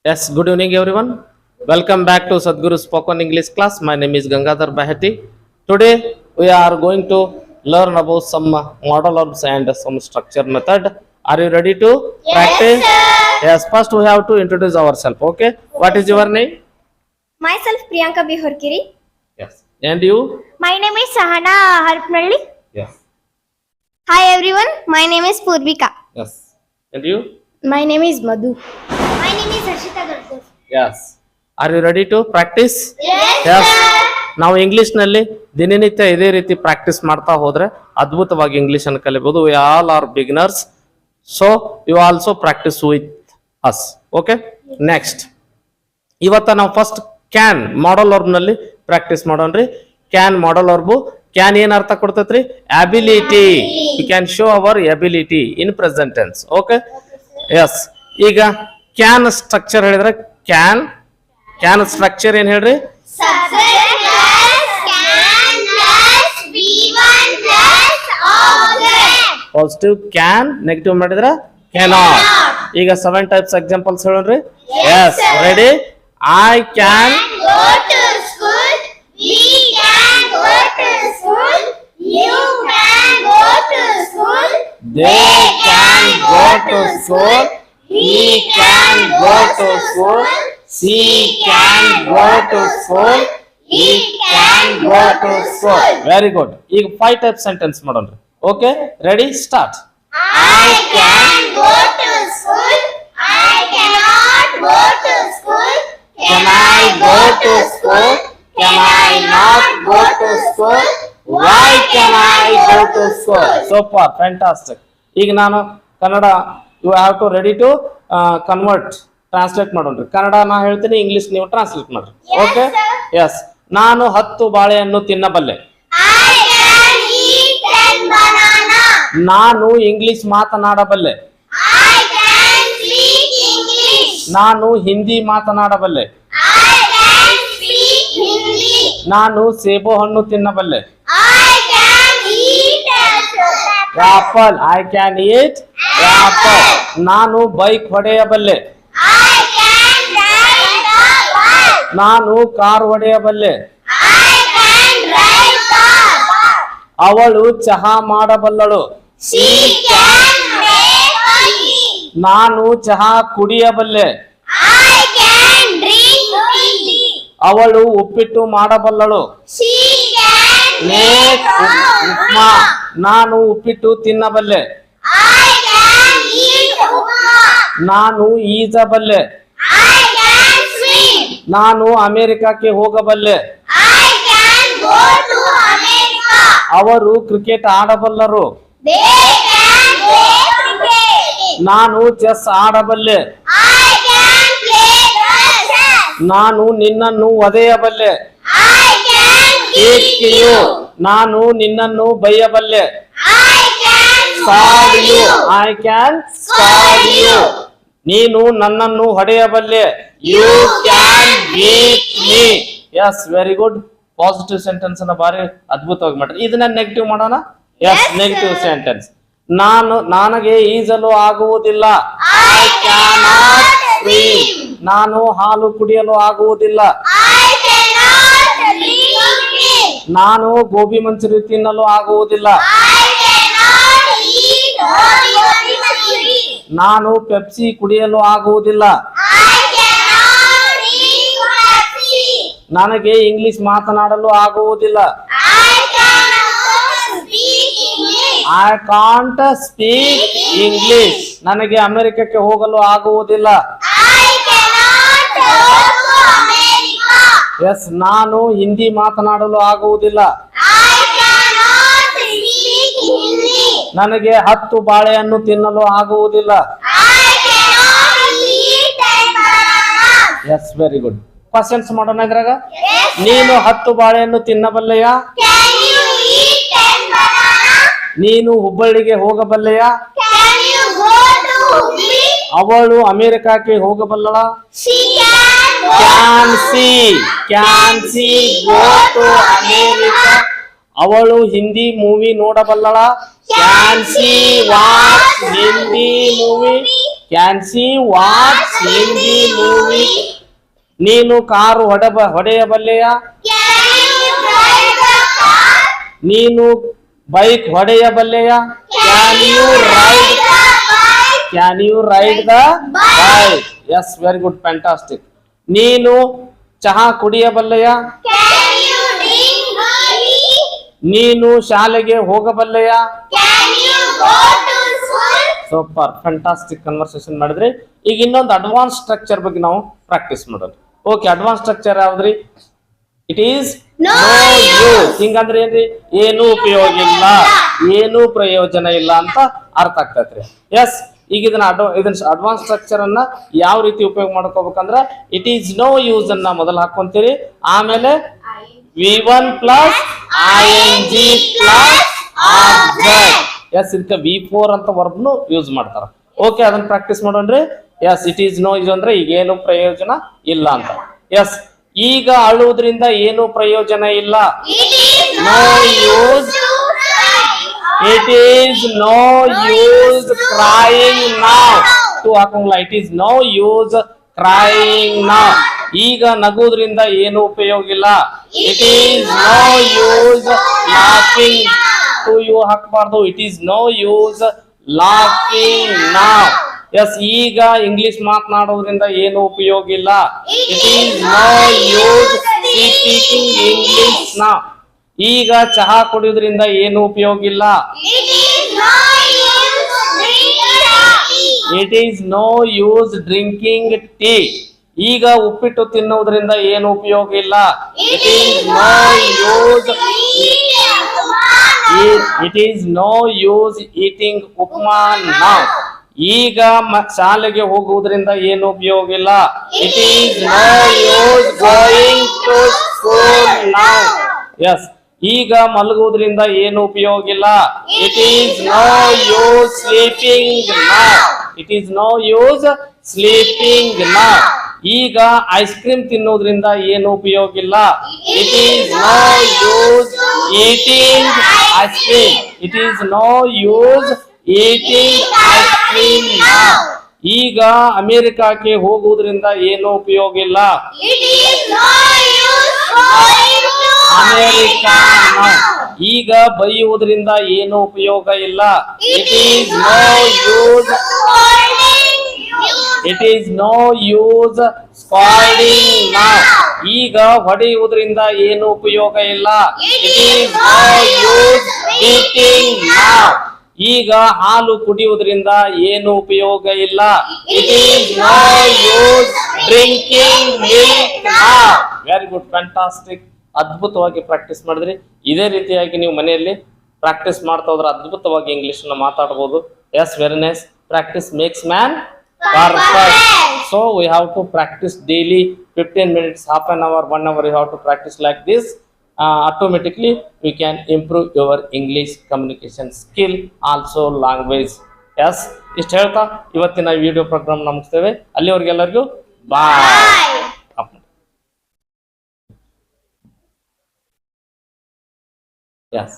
Yes, good evening everyone. Welcome back to Sadhguru Spoken English class. My name is Gangadhar Baheti. Today we are going to learn about some model verbs and some structure method. Are you ready to practice? Yes, first we have to introduce ourselves. Okay, what is your name? Myself Priyanka Bihorkiri. Yes, and you? My name is Sahana Harpnalli. Yes, Hi everyone, my name is Purvika. yes, and you? My name is Madhu. My name is Harshita Garkar. Yes. Are you ready to practice? Yes. ನಾವು ಇಂಗ್ಲಿಷ್ನಲ್ಲಿ ದಿನನಿತ್ಯ ಇದೇ ರೀತಿ practice ಮಾಡ್ತಾ ಹೋದ್ರೆ ಅದ್ಭುತವಾಗಿ English ಅನ್ನು ಕಲಿಬಹುದು. We all are beginners, so you also practice with us. Okay, next ಇವತ್ತ ನಾವು ಫಸ್ಟ್ ಕ್ಯಾನ್ ಮಾಡಲ್ ವರ್ಬ್ ನಲ್ಲಿ ಪ್ರಾಕ್ಟೀಸ್ ಮಾಡೋಣ್ರಿ. ಕ್ಯಾನ್ ಮಾಡಲ್ ವರ್ಬು ಕ್ಯಾನ್ ಏನ್ ಅರ್ಥ ಕೊಡ್ತೈತ್ರಿ? Ability. You can show our ability in present tense. Okay, yes. ಈಗ can structure ಹೇಳಿದ್ರೆ can structure ಏನ್ ಹೇಳ್ರಿ? Subject plus can plus V1 plus object. Positive can, negative ಮಾಡಿದ್ರೆ ಕ್ಯಾನಾಟ್. ಈಗ 7 ಟೈಪ್ಸ್ ಎಕ್ಸಾಂಪಲ್ಸ್ ಹೇಳೋಣ್ರಿ. S, ready? I can Go to school. We can go to school. You can go to school. They can go to school, he can go to school, she can go to school, he can go to school. Very good. ಈಗ 5 type sentence ಮಾಡೋಣ್ರಿ. Okay, ready? Start. I can go to school. I cannot go to school. Can I go to school? Can I not go to school? Why can I go to school? Super, fantastic. ಈಗ ನಾನು Kannada, you have to ready to convert, translate ಮಾಡೋಣ್ರಿ. ಕನ್ನಡ ನಾ ಹೇಳ್ತೀನಿ, English ನೀವು translate ಮಾಡ್ರಿ. Okay, yes. ನಾನು 10 ಬಾಳೆಹಣ್ಣು ತಿನ್ನಬಲ್ಲೆ. I can eat 10 banana. ನಾನು ಇಂಗ್ಲಿಷ್ ಮಾತನಾಡಬಲ್ಲೆ. I can speak English. ನಾನು Hindi ಮಾತನಾಡಬಲ್ಲೆ. I can speak Hindi. ನಾನು ಸೇಬು ಹಣ್ಣು ತಿನ್ನಬಲ್ಲೆ. I can eat apple. Apple. I can eat apple. ನಾನು ಬೈಕ್ ಹೊಡೆಯಬಲ್ಲೆ. I can ride a bike. ನಾನು ಕಾರ್ ಹೊಡೆಯಬಲ್ಲೆ. I can drive car. ಅವಳು ಚಹಾ ಮಾಡಬಲ್ಲಳು. She can make tea. ನಾನು ಚಹಾ ಕುಡಿಯಬಲ್ಲೆ. I can drink tea. ಅವಳು ಉಪ್ಪಿಟ್ಟು ಮಾಡಬಲ್ಲಳು. She can make make upma. ನಾನು ಉಪ್ಪಿಟ್ಟು ತಿನ್ನಬಲ್ಲೆ. I can eat upma. ನಾನು ಈಜಬಲ್ಲೆ. I can swim. ನಾನು ಅಮೆರಿಕಕ್ಕೆ ಹೋಗಬಲ್ಲೆ. I can go to America. ಅವರು ಕ್ರಿಕೆಟ್ ಆಡಬಲ್ಲರು. They can play cricket. ನಾನು ಚೆಸ್ ಆಡಬಲ್ಲೆ. I can play chess. ನಾನು ನಿನ್ನನ್ನು ಒದೆಯಬಲ್ಲೆ. I can Kick kick you. you. ನಾನು ನಿನ್ನನ್ನು ಬೈಯಬಲ್ಲೆ. I can Scold scold you. you. I can Scold scold you. you. ನೀನು ನನ್ನನ್ನು ಹೊಡೆಯಬಲ್ಲೆ. You can beat me. Yes, very good. Positive sentence ಅನ್ನ ಬಾರಿ ಅದ್ಭುತವಾಗಿ ಮಾಡ್ರಿ. ಇದನ್ನ ನೆಗೆಟಿವ್ ಮಾಡೋಣ. Yes, Yes, negative sir. Sentence. ನನಗೆ ಈಜಲು ಆಗುವುದಿಲ್ಲ. I cannot swim. ನಾನು ಹಾಲು ಕುಡಿಯಲು ಆಗುವುದಿಲ್ಲ. I cannot drink milk. ನಾನು ಗೋಬಿ ಮಂಚೂರಿ ತಿನ್ನಲು ಆಗುವುದಿಲ್ಲ. I cannot eat gobi manchuri. ನಾನು ಪೆಪ್ಸಿ ಕುಡಿಯಲು ಆಗುವುದಿಲ್ಲ. I cannot drink Pepsi. ನನಗೆ ಇಂಗ್ಲಿಷ್ ಮಾತನಾಡಲು ಆಗುವುದಿಲ್ಲ. I cannot speak English. I can't speak English. ನನಗೆ ಅಮೆರಿಕಕ್ಕೆ ಹೋಗಲು ಆಗುವುದಿಲ್ಲ. I cannot go to America. Yes, ನಾನು ಹಿಂದಿ ಮಾತನಾಡಲು ಆಗುವುದಿಲ್ಲ. I cannot speak Hindi. ನನಗೆ 10 ಬಾಳೆಹಣ್ಣು ತಿನ್ನಲು ಆಗುವುದಿಲ್ಲ. I cannot eat 10 bananas. Yes, very good. Questions ಮಾಡೋಣ ಇದ್ರಾಗ. Yes. ನೀನು 10 ಬಾಳೆಹಣ್ಣು ತಿನ್ನಬಲ್ಲೆಯಾ? Can you eat 10 bananas? ನೀನು ಹುಬ್ಬಳ್ಳಿಗೆ ಹೋಗಬಲ್ಲೆಯಾ? Can you go to Hubli? ಅವಳು ಅಮೆರಿಕಕ್ಕೆ ಹೋಗಬಲ್ಲಳ? She can go can she go to America. ಅವಳು ಹಿಂದಿ ಮೂವಿ ನೋಡಬಲ್ಲಳ? Can she watch Hindi movie? Can she watch Hindi movie. ನೀನು ಕಾರು ಹೊಡೆಯಬಲ್ಲೆಯ? Can you drive the car? ನೀನು ಬೈಕ್ ಹೊಡೆಯಬಲ್ಲೆಯ? Can you ride can you ride the bike? Yes, very good, fantastic. ನೀನು ಚಹಾ ಕುಡಿಯಬಲ್ಲೆಯ? Can you drink tea? ನೀನು ಶಾಲೆಗೆ ಹೋಗಬಲ್ಲೆಯ? Can you go to school? Super, fantastic conversation ಮಾಡಿದ್ರಿ. ಈಗ ಇನ್ನೊಂದು ಅಡ್ವಾನ್ಸ್ ಸ್ಟ್ರಕ್ಚರ್ ಬಗ್ಗೆ ನಾವು ಪ್ರಾಕ್ಟೀಸ್ ಮಾಡೋಣ. ಓಕೆ, ಅಡ್ವಾನ್ಸ್ ಸ್ಟ್ರಕ್ಚರ್ ಯಾವ್ದ್ರಿ? It is No use. ಹಿಂಗಂದ್ರೆ ಏನ್ರಿ? ಏನು ಉಪಯೋಗ ಇಲ್ಲ, ಏನು ಪ್ರಯೋಜನ ಇಲ್ಲ ಅಂತ ಅರ್ಥ ಆಗ್ತೈತ್ರಿ. ಎಸ್, ಈಗ ಇದನ್ನ ಅಡ್ವಾನ್ಸ್ ಸ್ಟ್ರಕ್ಚರ್ ಅನ್ನ ಯಾವ ರೀತಿ ಉಪಯೋಗ ಮಾಡ್ಕೋಬೇಕಂದ್ರ ಇಟ್ ಈಸ್ ನೋ ಯೂಸ್ ಅನ್ನ ಮೊದಲು ಹಾಕೊಂತೀರಿ, ಆಮೇಲೆ V1 plus ING plus object. Yes, ಇದಕ್ಕೆ V4 ಅಂತ ವರ್ಬ್ನು ಯೂಸ್ ಮಾಡ್ತಾರ. ಓಕೆ, ಅದನ್ನ ಪ್ರಾಕ್ಟೀಸ್ ಮಾಡೋಣ್ರಿ. Yes, it is no use ಅಂದ್ರೆ ಈಗ ಏನು ಪ್ರಯೋಜನ ಇಲ್ಲ ಅಂತ. ಎಸ್, ಈಗ ಅಳುವುದ್ರಿಂದ ಏನು ಪ್ರಯೋಜನ ಇಲ್ಲ. It is No use. to cry. It is no use crying now. To ಹಾಕಂಗಿಲ್ಲ. It is no use crying now. ಈಗ ನಗುವುದ್ರಿಂದ ಏನು ಉಪಯೋಗ ಇಲ್ಲ. It is no use laughing. To you ಹಾಕಬಾರ್ದು. It is no use laughing now. Yes, ಈಗ English ಮಾತನಾಡೋದ್ರಿಂದ ಏನು ಉಪಯೋಗ ಇಲ್ಲ. It is no use speaking English now. ಈಗ ಚಹಾ ಕುಡಿಯೋದ್ರಿಂದ ಏನು ಉಪಯೋಗ ಇಲ್ಲ. It is no use drinking tea. It is no use drinking tea. ಈಗ ಉಪ್ಪಿಟ್ಟು ತಿನ್ನುವುದರಿಂದ ಏನು ಉಪಯೋಗ ಇಲ್ಲ. It is no use it is no use eating upma now. ಈಗ ಶಾಲೆಗೆ ಹೋಗುವುದರಿಂದ ಏನು ಉಪಯೋಗ ಇಲ್ಲ. It is no use going to school now. Yes, ಈಗ ಮಲಗುವುದರಿಂದ ಏನು ಉಪಯೋಗ ಇಲ್ಲ. It is no use sleeping now. It is no use sleeping now. ಈಗ ಐಸ್ ಕ್ರೀಮ್ ತಿನ್ನೋದ್ರಿಂದ ಏನು ಉಪಯೋಗ ಇಲ್ಲ. It is no use eating ice cream. It is no use eating ice cream now. ಈಗ ಅಮೆರಿಕಕ್ಕೆ ಹೋಗುವುದರಿಂದ ಏನು ಉಪಯೋಗ ಇಲ್ಲ. It is no use going to America now. ಈಗ ಬೈಯುವುದರಿಂದ ಏನು ಉಪಯೋಗ ಇಲ್ಲ. It is no use it is no use scalding now. ಈಗ ಹೊಡೆಯುವುದರಿಂದ ಏನು ಉಪಯೋಗ ಇಲ್ಲ. It is no use beating now. ಈಗ ಹಾಲು ಕುಡಿಯುವುದರಿಂದ ಏನು ಉಪಯೋಗ ಇಲ್ಲ. It is no use drinking milk now. Very good, fantastic. ಅದ್ಭುತವಾಗಿ ಪ್ರಾಕ್ಟೀಸ್ ಮಾಡಿದ್ರಿ. ಇದೇ ರೀತಿಯಾಗಿ ನೀವು ಮನೆಯಲ್ಲಿ ಪ್ರಾಕ್ಟೀಸ್ ಮಾಡ್ತಾ ಹೋದ್ರೆ ಅದ್ಭುತವಾಗಿ ಇಂಗ್ಲಿಷ್ ನ ಮಾತಾಡಬಹುದು. Yes, very nice. Practice makes man perfect. So we have to practice daily 15 minutes, half an hour, 1 hour. You have to practice like this. Automatically we can improve your English communication skill, also language. Yes, ಇಷ್ಟು ಹೇಳ್ತಾ ಇವತ್ತಿನ video program ಮುಗಿಸ್ತೇವೆ. ಅಲ್ಲಿವರೆಗೆಲ್ಲರಿಗೂ ಬಾಯ್. Yes.